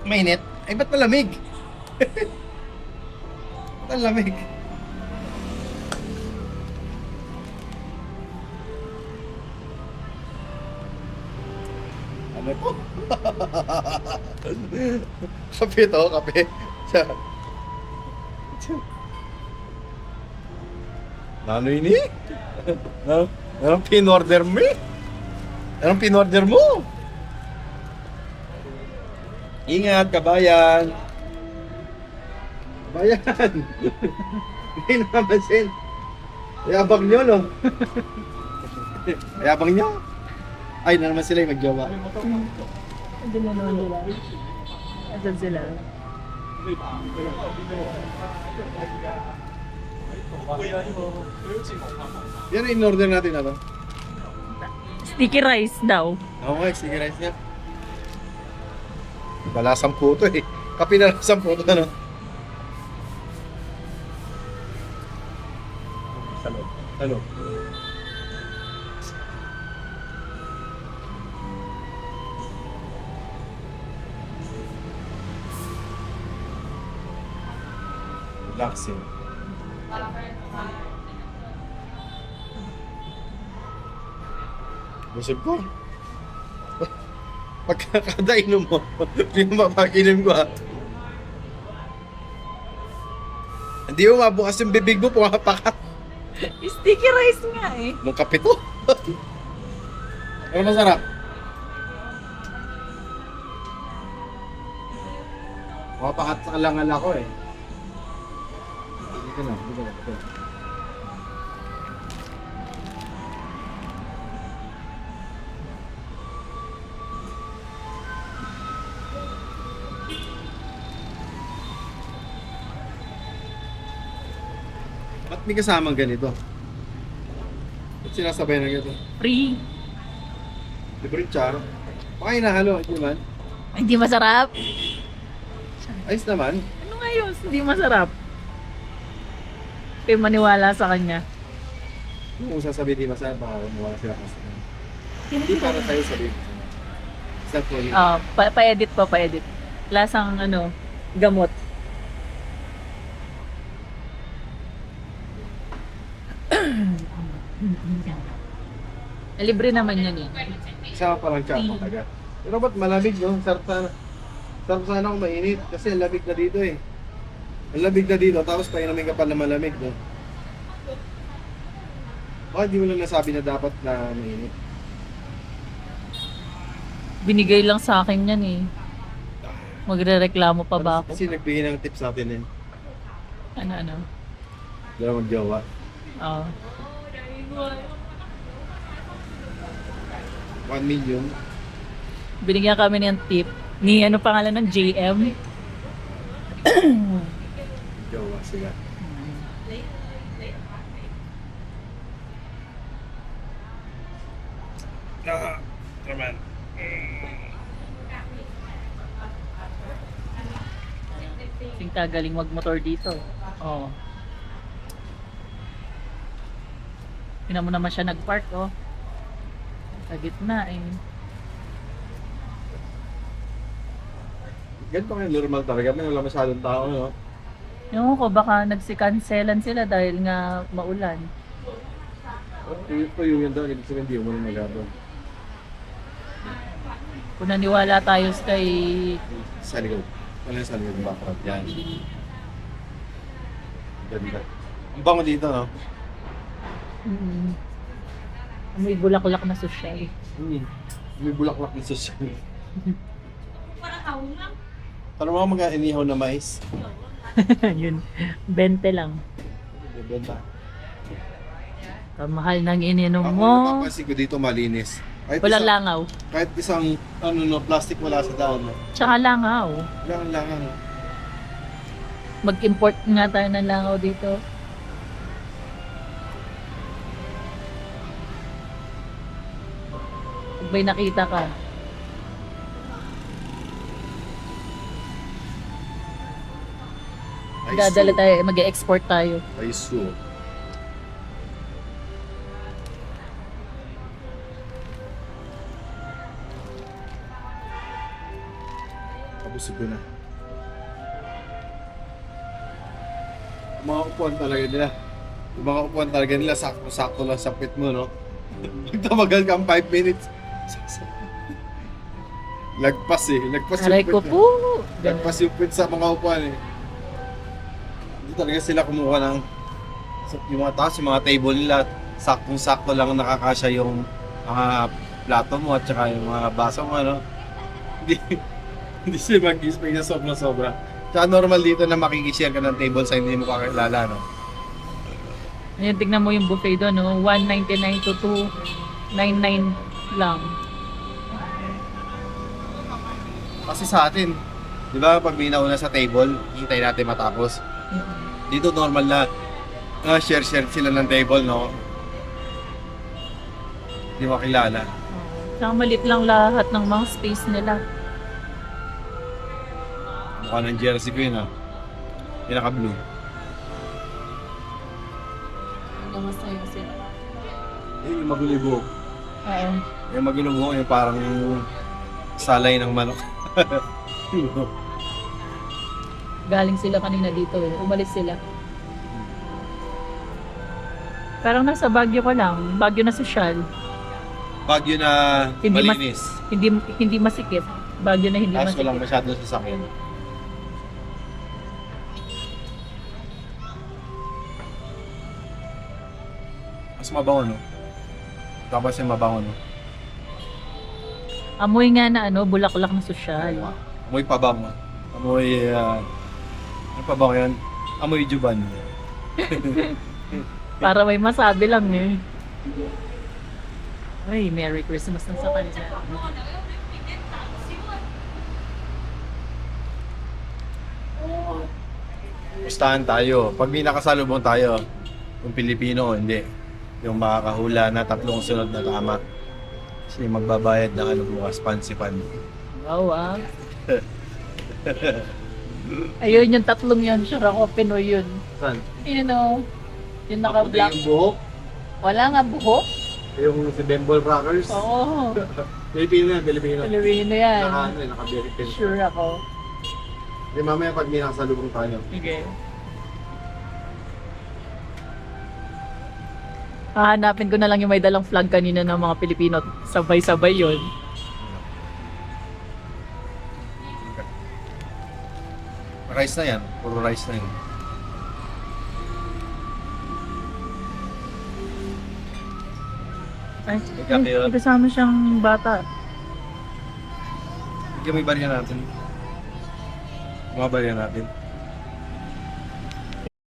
Mainit? Ay, ba't malamig? Ba't ang lamig? Ano to? Kape to, kape. Ano ini? Anong pinorder mo eh? Anong pinorder mo? Ingat, kabayan. Kabayan. Hindi namamansin. Yabang nyo, no? Yabang nyo. Ay, na naman sila yung magjowa. Andun na naman nila. Andun sila. Yan ang in-order natin na to. Sticky rice daw. Okay, sige rice nga. Balasang puto eh. Kape na lasang puto, ano? Ano? Relaxing. Busog ko. Pagkakada inom mo, pinapapag-inom ko ha. Hindi mo mabukas yung bibig mo, pumapakat. Sticky rice nga eh. Nung kape to. Ano masarap? Pumapakat sa kalangal ako eh. Dito na, dito na, dito na. Ba't may kasamang ganito? Ba't sinasabay na ganito? Free. Libre charo. Baka hinahalo, hindi man. Hindi masarap. Ayos naman. Ano nga yun? Hindi masarap. Kaya maniwala sa kanya. Kung sasabihin di masarap, baka mawala sila kasi. Hindi para sa'yo sabihin. Start for you. Pa-edit po, pa-edit. Lasang ano, gamot. Libre naman yan eh. Isama pa lang charo agad. Pero ba't malamig, no? Sarap sana kung mainit. Kasi ang lamig na dito eh. Ang lamig na dito, tapos painumin ka pa na malamig, no? Bakit di mo lang nasabi na dapat na mainit? Binigay lang sa akin yan eh. Magre-reklamo pa ba ako? Kasi nagbigay ng tips natin eh. Ano? Dala mag-jowa. Oo. 1 million. Binigyan kami ng tip. Ni ano pangalan ng JM? Jowa sila. Naman. Sing galing magmotor dito. Oo. Tingnan mo naman siya nagpark, oh. Sa gitna, eh. Ganito kayo normal talaga. May wala masyadong tao, no? Yung ko, baka nagsikanselan sila dahil nga maulan. Tuyo yan daw. Hindi sila hindi mo na nagagawa. Kung naniwala tayo kay... Sa likod. Wala sa likod ng background. Yan. Ganda. Ang bango dito, no? May bulaklak na sosyal. May bulaklak na social. Paano mo mag-inihaw na mais? Yun. 20 lang. Bebenta. Kamahal ng ininom Ako mo. napapansin ko dito malinis. Kahit Walang isang, langaw. kahit isang plastic wala sa daan. No? Tsaka langaw. Wala lang. Mag-import nga tayo ng langaw dito. Pag may nakita ka. Dadala tayo, mag-export tayo. Ay, so. busog ko na. Yung mga upuan talaga nila. Yung mga upuan talaga nila, sakto-sakto lang sa pit mo, no? Pag tumagal kang 5 minutes, lagpas eh. Lagpas Aray yung ko pit. po. Lagpas yung pit sa mga upuan eh. Hindi talaga sila kumuha ng yung mga taas, yung mga table nila, saktong-sakto lang nakakasya yung mga plato mo at saka yung mga baso mo, ano? Hindi sila mag-display na sobra-sobra. Tsaka normal dito na makikishare ka ng table sa hindi mo kakilala, no? Ayan, tignan mo yung buffet doon, no? 199 to 299 lang. Kasi sa atin, di ba pag may nauna sa table, hintay natin matapos. Dito normal na share sila ng table, no? Hindi mo kilala. Saka malit lang lahat ng mga space nila. Mukha ng jersey ko yun, ha? Pinaka-blue. Masaya sila. Yun yung magulibo. Oo. Yung magulibo, yung parang salay ng manok. Galing sila kanina dito eh. Umalis sila. Parang nasa Baguio ko lang. Baguio na sosyal. Bagyo na Hindi malinis. Hindi masikip. Baguio na hindi Kaso lang masikip. masyado sasakyan. Mas mabango, no? Tapos yung mabango, no? Amoy nga na ano, bulaklak na sosyal. Amoy pabango. Amoy, ano pabango yan? Amoy juban. Para may masabi lang eh. Ay, Merry Christmas na sa kanila. Pustahan tayo. Pag may nakasalubong tayo, yung Pilipino, hindi. Yung makakahula na tatlong sunod na tama. Kasi magbabayad ng ano bukas, pansipan. Wow ah. Ayun yung tatlong yun. Sure ako, Pinoy yun. Saan? You know, yung naka-black. Yung buhok, Wala nga buhok. yung si Bembol Rockers. Oo. Pilipino yan, Pilipino. Pilipino yan. Naka-American. Sure ako. Di mamaya pag may nakasalubong tayo. Okay. Hahanapin ko na lang yung may dalang flag kanina ng mga Pilipino. Sabay-sabay yun. Rice na yan. Puro rice na yan. Ay, Ikaw, yun. may kasama siyang bata. Bigyan mo yung barya natin. Mga barya natin.